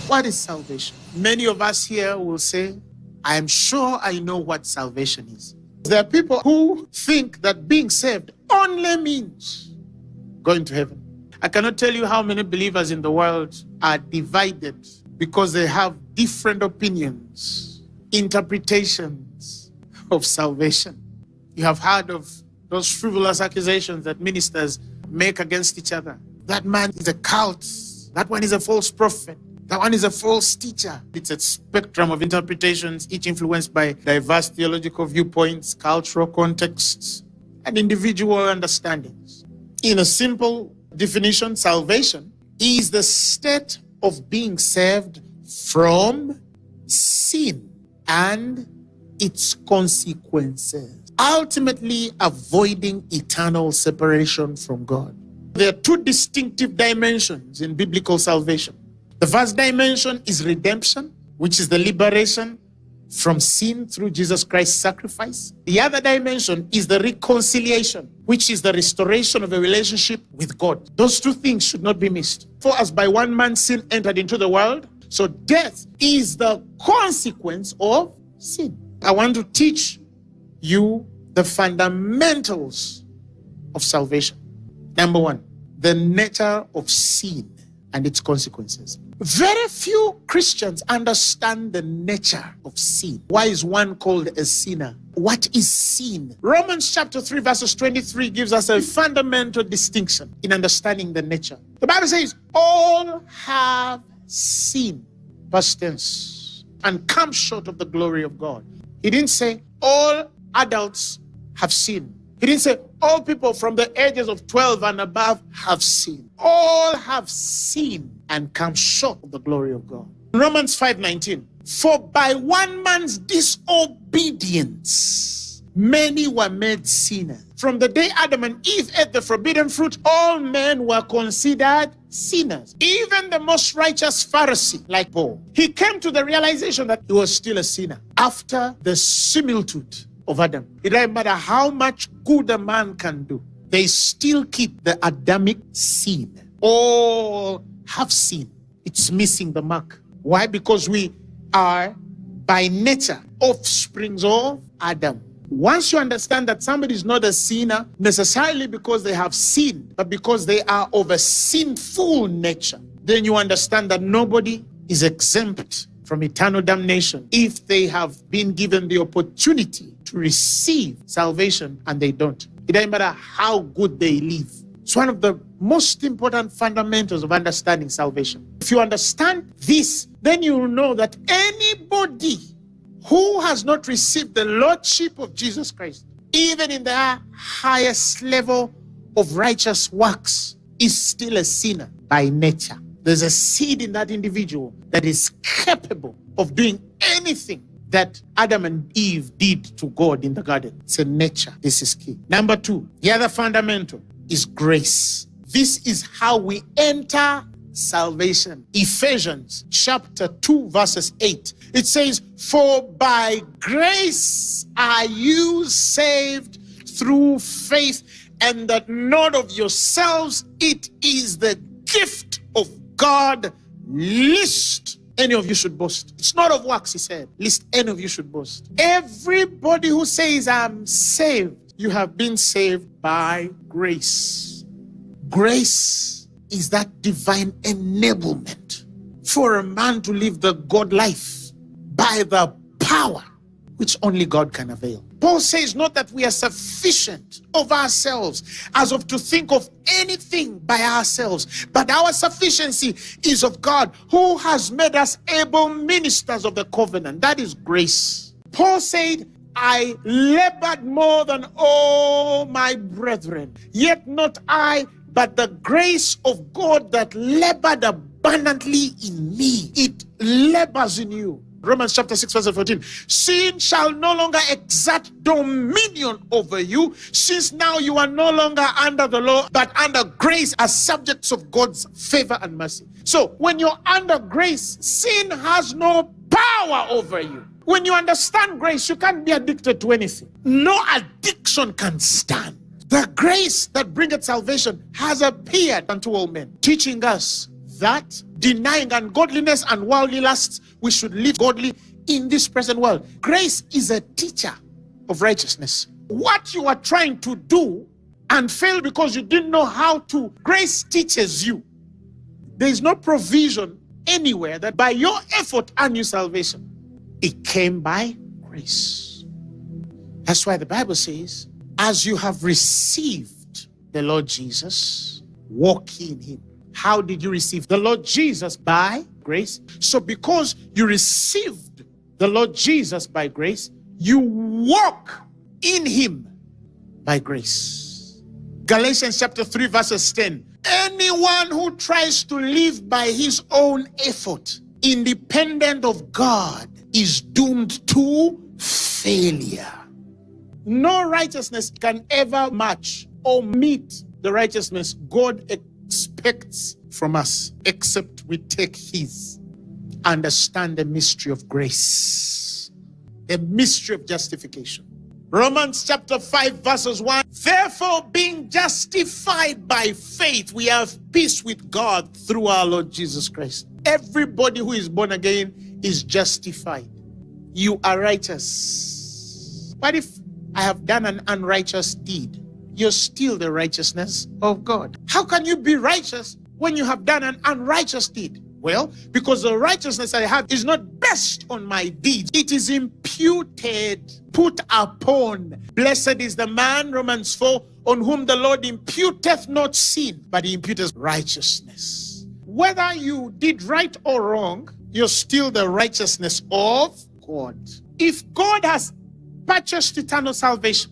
What is salvation? Many of us here will say, I am sure I know what salvation is. There are people who think that being saved only means going to heaven. I cannot tell you how many believers in the world are divided because they have different opinions, interpretations of salvation. You have heard of those frivolous accusations that ministers make against each other. That man is a cult. That one is a false prophet. That one is a false teacher. It's a spectrum of interpretations, each influenced by diverse theological viewpoints, cultural contexts, and individual understandings. In a simple definition, salvation is the state of being saved from sin and its consequences, ultimately avoiding eternal separation from God. There are two distinctive dimensions in biblical salvation. The first dimension is redemption, which is the liberation from sin through Jesus Christ's sacrifice. The other dimension is the reconciliation, which is the restoration of a relationship with God. Those two things should not be missed. For as by one man sin entered into the world, so death is the consequence of sin. I want to teach you the fundamentals of salvation. Number one, the nature of sin and its consequences. Very few Christians understand the nature of sin. Why is one called a sinner? What is sin? Romans chapter 3 verses 23 gives us a fundamental distinction in understanding the nature. The Bible says, all have sinned, past tense, and come short of the glory of God. He didn't say all adults have sinned. He didn't say all people from the ages of 12 and above have sinned. All have sinned and come short of the glory of God. Romans 5:19. For by one man's disobedience, many were made sinners. From the day Adam and Eve ate the forbidden fruit, all men were considered sinners. Even the most righteous Pharisee, like Paul, he came to the realization that he was still a sinner after the similitude of Adam. It doesn't matter how much good a man can do, they still keep the Adamic sin. All have sinned. It's missing the mark. Why? Because we are by nature offsprings of Adam. Once you understand that somebody is not a sinner necessarily because they have sinned, but because they are of a sinful nature, then you understand that nobody is exempt from eternal damnation if they have been given the opportunity to receive salvation and they don't. It doesn't matter how good they live. It's one of the most important fundamentals of understanding salvation. If you understand this, then you will know that anybody who has not received the Lordship of Jesus Christ, even in their highest level of righteous works, is still a sinner by nature. There's a seed in that individual that is capable of doing anything that Adam and Eve did to God in the garden. It's a nature. This is key. Number two, the other fundamental is grace. This is how we enter salvation. Ephesians chapter 2 verses 8. It says, for by grace are you saved through faith, and that not of yourselves, it is the gift of God, lest any of you should boast. It's not of works, he said, lest any of you should boast. Everybody who says I'm saved, you have been saved by grace. Grace is that divine enablement for a man to live the God life by the power which only God can avail. Paul says not that we are sufficient of ourselves as of to think of anything by ourselves, but our sufficiency is of God who has made us able ministers of the covenant. That is grace. Paul said, I labored more than all my brethren, yet not I, but the grace of God that labored abundantly in me. It labors in you. Romans chapter 6 verse 14. Sin shall no longer exert dominion over you, since now you are no longer under the law, but under grace as subjects of God's favor and mercy. So when you're under grace, sin has no power over you. When you understand grace, you can't be addicted to anything. No addiction can stand. The grace that bringeth salvation has appeared unto all men, teaching us that denying ungodliness and worldly lusts, we should live godly in this present world. Grace is a teacher of righteousness. What you are trying to do and fail because you didn't know how to, grace teaches you. There is no provision anywhere that by your effort earn you salvation. It came by grace. That's why the Bible says, as you have received the Lord Jesus, walk in him. How did you receive the Lord Jesus? By grace. So because you received the Lord Jesus by grace, you walk in him by grace. Galatians chapter 3 verses 10. Anyone who tries to live by his own effort, independent of God, is doomed to failure. No righteousness can ever match or meet the righteousness God expects from us, except we take his. Understand the mystery of grace, the mystery of justification. Romans chapter 5 verses 1. Therefore, being justified by faith, we have peace with God through our Lord Jesus Christ. Everybody who is born again is justified. You are righteous. What if I have done an unrighteous deed? You're still the righteousness of God. How can you be righteous when you have done an unrighteous deed? Well, because the righteousness I have is not based on my deeds. It is imputed, put upon. Blessed is the man, Romans 4, on whom the Lord imputeth not sin, but he imputeth righteousness. Whether you did right or wrong, you're still the righteousness of God. If God has purchased eternal salvation,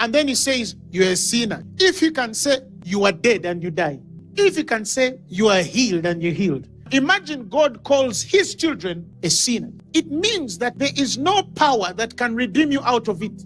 and then he says, you're a sinner. If he can say, you are dead and you die. If he can say, you are healed and you're healed. Imagine God calls his children a sinner. It means that there is no power that can redeem you out of it.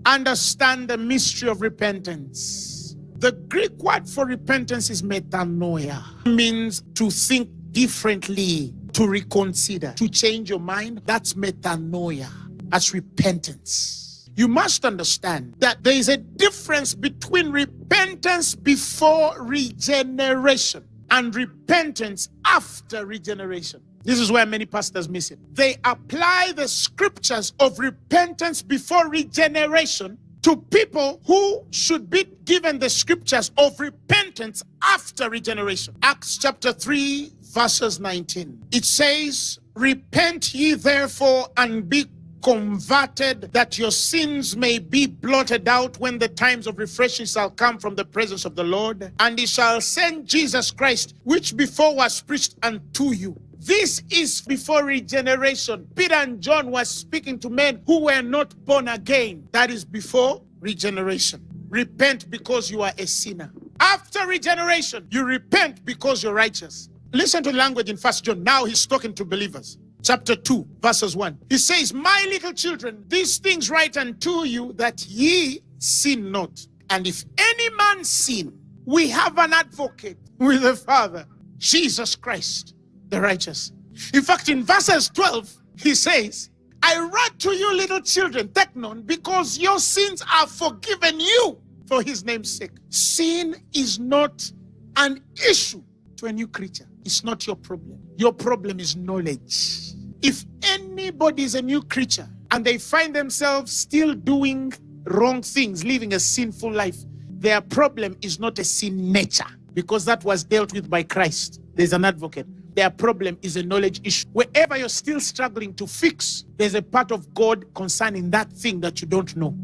Understand the mystery of repentance. The Greek word for repentance is metanoia. It means to think differently, to reconsider, to change your mind. That's metanoia. That's repentance. You must understand that there is a difference between repentance before regeneration and repentance after regeneration. This is where many pastors miss it. They apply the scriptures of repentance before regeneration to people who should be given the scriptures of repentance after regeneration. Acts chapter 3 verses 19. It says, repent ye therefore and be converted, that your sins may be blotted out when the times of refreshing shall come from the presence of the Lord. And he shall send Jesus Christ, which before was preached unto you. This is before regeneration. Peter and John were speaking to men who were not born again. That is before regeneration. Repent because you are a sinner. After regeneration, you repent because you're righteous. Listen to the language in 1 John. Now he's talking to believers. Chapter 2, verses 1. He says, my little children, these things write unto you, that ye sin not. And if any man sin, we have an advocate with the Father, Jesus Christ, the righteous. In fact, in verses 12, he says, I write to you, little children, teknon, because your sins are forgiven you for his name's sake. Sin is not an issue to a new creature. It's not your problem. Your problem is knowledge. If anybody is a new creature and they find themselves still doing wrong things, living a sinful life, their problem is not a sin nature, because that was dealt with by Christ. There's an advocate. Their problem is a knowledge issue. Wherever you're still struggling to fix, there's a part of God concerning that thing that you don't know.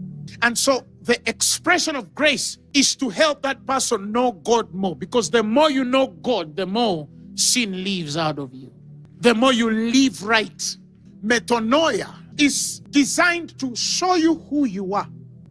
And so the expression of grace is to help that person know God more, because the more you know God, the more sin leaves out of you. The more you live right. Metanoia is designed to show you who you are.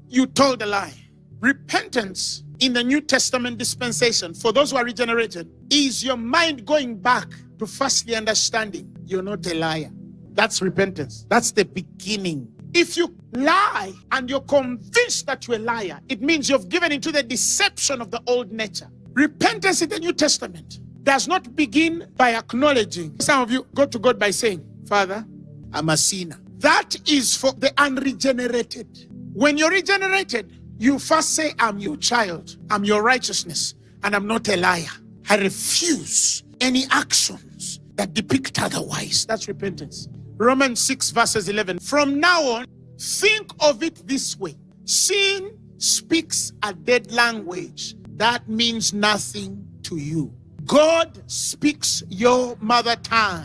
You told a lie. Repentance in the New Testament dispensation, for those who are regenerated, is your mind going back to firstly understanding you're not a liar. That's repentance. That's the beginning. If you lie and you're convinced that you're a liar, it means you've given into the deception of the old nature. Repentance in the New Testament does not begin by acknowledging. Some of you go to God by saying, Father, I'm a sinner. That is for the unregenerated. When you're regenerated, you first say, I'm your child, I'm your righteousness, and I'm not a liar. I refuse any actions that depict otherwise. That's repentance. Romans 6 verses 11. From now on, think of it this way. Sin speaks a dead language that means nothing to you. God speaks your mother tongue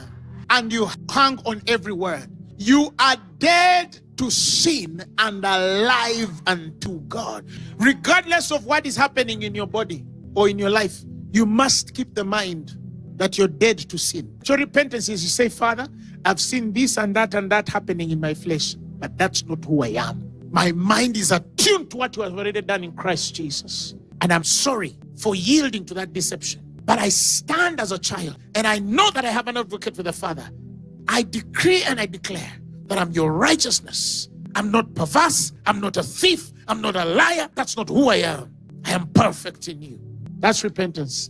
and you hang on every word. You are dead to sin and alive unto God. Regardless of what is happening in your body or in your life, you must keep the mind that you're dead to sin. So repentance is you say, Father, I've seen this and that happening in my flesh, but that's not who I am. My mind is attuned to what you have already done in Christ Jesus. And I'm sorry for yielding to that deception. But I stand as a child and I know that I have an advocate with the Father. I decree and I declare that I'm your righteousness. I'm not perverse. I'm not a thief. I'm not a liar. That's not who I am. I am perfect in you. That's repentance.